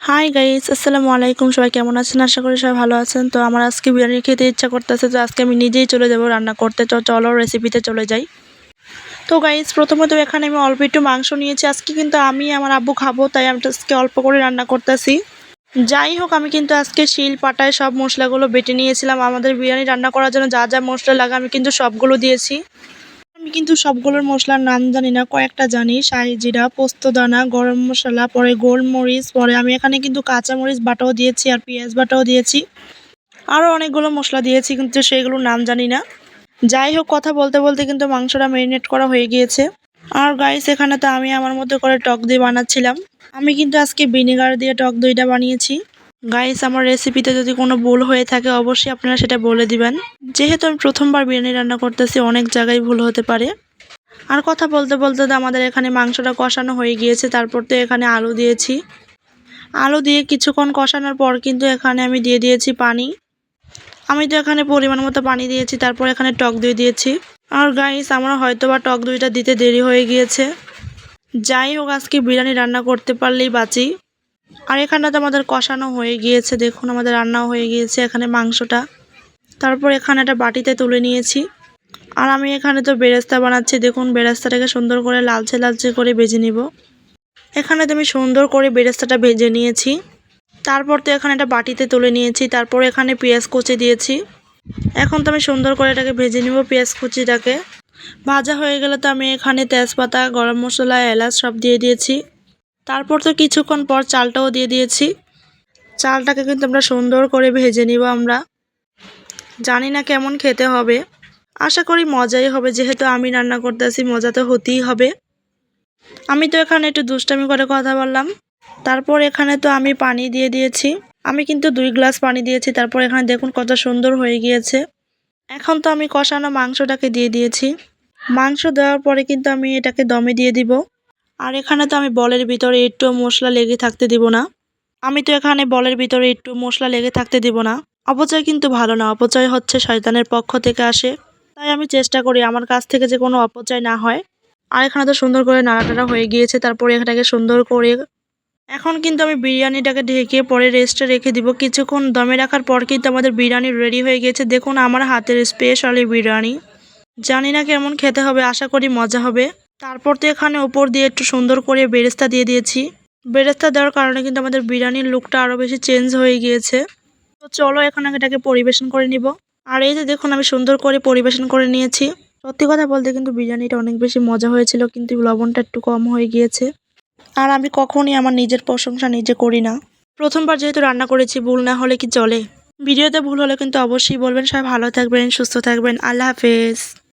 Hi guys, আসসালামু আলাইকুম। সবাই কেমন আছেন? আশা করি সবাই ভালো আছেন। তো আমার আজকে বিরিয়ানি খেতে ইচ্ছা করতেছে, তো আজকে আমি নিজেই চলে যাব রান্না করতে। তো চলো রেসিপিতে চলে যাই। তো গাইস, প্রথমত এখানে আমি অল্প একটু মাংস নিয়েছি। আজকে কিন্তু আমি আমার আব্বু খাবো, তাই আমি আজকে অল্প করে রান্না করতেছি। যাই হোক, আমি কিন্তু আজকে শিল পাটায় সব মশলাগুলো বেটে নিয়েছিলাম। আমাদের বিরিয়ানি রান্না করার জন্য যা যা মশলা লাগে আমি কিন্তু সবগুলো দিয়েছি। আমি কিন্তু সবগুলোর মশলার নাম জানি না, কয়েকটা জানি। শাহি জিরা, পোস্তদানা, গরম মশলা, পরে গোলমরিচ, পরে আমি এখানে কিন্তু কাঁচামরিচ বাটাও দিয়েছি আর পেঁয়াজ বাটাও দিয়েছি। আরও অনেকগুলো মশলা দিয়েছি, কিন্তু সেগুলোর নাম জানি না। যাই হোক, কথা বলতে বলতে কিন্তু মাংসটা ম্যারিনেট করা হয়ে গিয়েছে। আর গাইস, এখানে তো আমি আমার মতো করে টক দই বানাচ্ছিলাম। আমি কিন্তু আজকে ভিনেগার দিয়ে টক দইটা বানিয়েছি। গাইস, আমার রেসিপিতে যদি কোনো ভুল হয়ে থাকে অবশ্যই আপনারা সেটা বলে দিবেন। যেহেতু আমি প্রথমবার বিরিয়ানি রান্না করতেছি, অনেক জায়গায় ভুল হতে পারে। আর কথা বলতে বলতে তো আমাদের এখানে মাংসটা কষানো হয়ে গিয়েছে। তারপর তো এখানে আলু দিয়েছি। আলু দিয়ে কিছুক্ষণ কষানোর পর কিন্তু এখানে আমি দিয়ে দিয়েছি পানি। আমি তো এখানে পরিমাণ মতো পানি দিয়েছি। তারপর এখানে টক দই দিয়েছি। আর গাইস, আমার হয়তো বা টক দইটা দিতে দেরি হয়ে গিয়েছে। যাই হোক, আজকে বিরিয়ানি রান্না করতে পারলেই বাঁচি। আর এখানে তো আমাদের কষানো হয়ে গিয়েছে, দেখুন আমাদের রান্নাও হয়ে গিয়েছে এখানে মাংসটা। তারপর এখানে একটা বাটিতে তুলে নিয়েছি। আর আমি এখানে তো বেরেস্তা বানাচ্ছি, দেখুন বেরেস্তাটাকে সুন্দর করে লালচে লালচে করে ভেজে নিব। এখানে তো আমি সুন্দর করে বেরেস্তাটা ভেজে নিয়েছি। তারপর তো এখানে একটা বাটিতে তুলে নিয়েছি। তারপর এখানে পেঁয়াজ কুচি দিয়েছি। এখন তো আমি সুন্দর করে এটাকে ভেজে নিব, পেঁয়াজ কুচিটাকে। ভাজা হয়ে গেলে তো আমি এখানে তেজপাতা, গরম মশলা, এলাচ সব দিয়ে দিয়েছি। তারপর তো কিছুক্ষণ পর চালটাও দিয়ে দিয়েছি। চালটাকে কিন্তু আমরা সুন্দর করে ভেজে নিব আমরা। জানি না কেমন খেতে হবে, আশা করি মজাই হবে, যেহেতু আমি রান্না করতেছি মজা তো হতেই হবে। আমি তো এখানে একটু দুষ্টামি করে কথা বললাম। তারপর এখানে তো আমি পানি দিয়ে দিয়েছি। আমি কিন্তু 2 গ্লাস পানি দিয়েছি। তারপর এখানে দেখুন কত সুন্দর হয়ে গিয়েছে। এখন তো আমি কষানো মাংসটাকে দিয়ে দিয়েছি। মাংস দেওয়ার পরে কিন্তু আমি এটাকে দমে দিয়ে দিব। আর এখানে তো আমি বলের ভিতরে একটু মশলা লেগে থাকতে দিব না। আমি তো এখানে বলের ভিতরে একটু মশলা লেগে থাকতে দিব না। অপচয় কিন্তু ভালো না, অপচয় হচ্ছে শয়তানের পক্ষ থেকে আসে। তাই আমি চেষ্টা করি আমার কাছ থেকে যে কোনো অপচয় না হয়। আর এখানে তো সুন্দর করে নাড়াটাড়া হয়ে গিয়েছে। তারপরে এটাকে সুন্দর করে এখন কিন্তু আমি বিরিয়ানিটাকে ঢেকে পরে রেস্টে রেখে দিব। কিছুক্ষণ দমে রাখার পর কিন্তু আমাদের বিরিয়ানি রেডি হয়ে গিয়েছে। দেখুন আমার হাতের স্পেশালি বিরিয়ানি। জানি না কেমন খেতে হবে, আশা করি মজা হবে। তারপর তো এখানে উপর দিয়ে একটু সুন্দর করে বেরেস্তা দিয়ে দিয়েছি। বেরেস্তা দেওয়ার কারণে কিন্তু আমাদের বিরিয়ানির লুকটা আরও বেশি চেঞ্জ হয়ে গিয়েছে। তো চলো এখন এটাকে পরিবেশন করে নিব। আর এই যে দেখুন আমি সুন্দর করে পরিবেশন করে নিয়েছি। সত্যি কথা বলতে কিন্তু বিরিয়ানিটা অনেক বেশি মজা হয়েছিল, কিন্তু লবণটা একটু কম হয়ে গিয়েছে। আর আমি কখনই আমার নিজের প্রশংসা নিজে করি না। প্রথমবার যেহেতু রান্না করেছি, ভুল না হলে কি চলে? ভিডিওতে ভুল হলে কিন্তু অবশ্যই বলবেন। সবাই ভালো থাকবেন, সুস্থ থাকবেন। আল্লাহ হাফেজ।